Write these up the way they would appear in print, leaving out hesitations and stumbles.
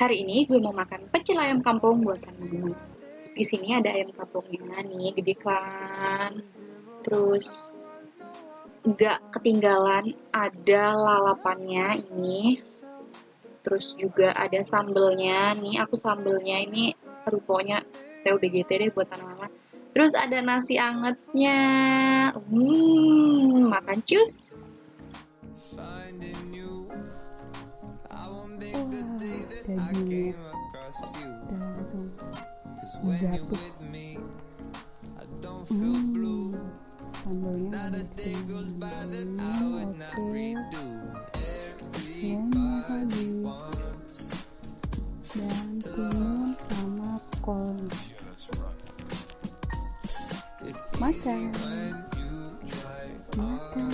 Hari ini gue mau makan pecel ayam kampung buatan Mama. Di sini ada ayam kampungnya nih, gede kan. Terus nggak ketinggalan ada lalapannya ini. Terus juga ada sambelnya nih. Aku sambelnya ini ruponya TUBGT deh buatan Mama. Terus ada nasi angetnya. Makan cus. Dagingnya udah langsung jatuh. Sambelnya ada oke, banyak lagi dan timun sama kol. Makan banyak lagi.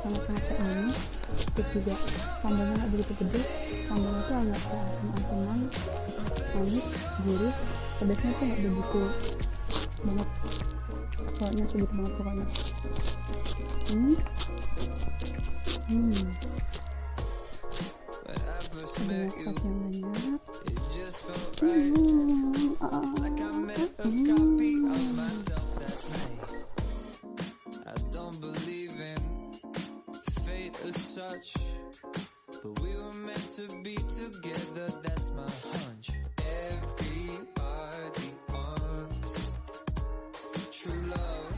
Sangat-sangat ini terus juga sambalnya nggak begitu gede, sambalnya tuh agak asam-asaman, manis, gurih, pedasnya tuh nggak begitu banget, pokoknya sedikit banget pokoknya. Banyak pas yang banyak. Such, but we were meant to be together, that's my hunch. Everybody wants true love.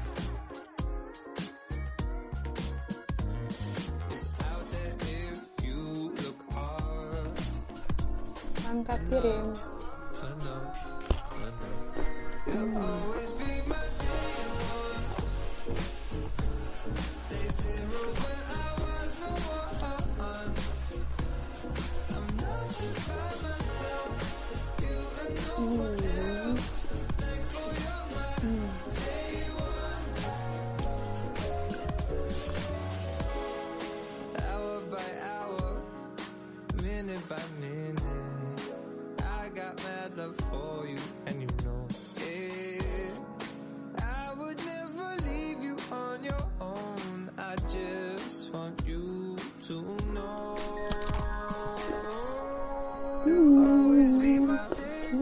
It's out there if you look hard. Angkat piring. I know. You'll always be my day one. Day zero when I was the one. I'm not just by myself. You and no one else. Thankful you're my day one. Hour by hour, minute by minute, I got mad love for you, and you know it. I would never leave you on your own. I just want you to know. You'll always be my day.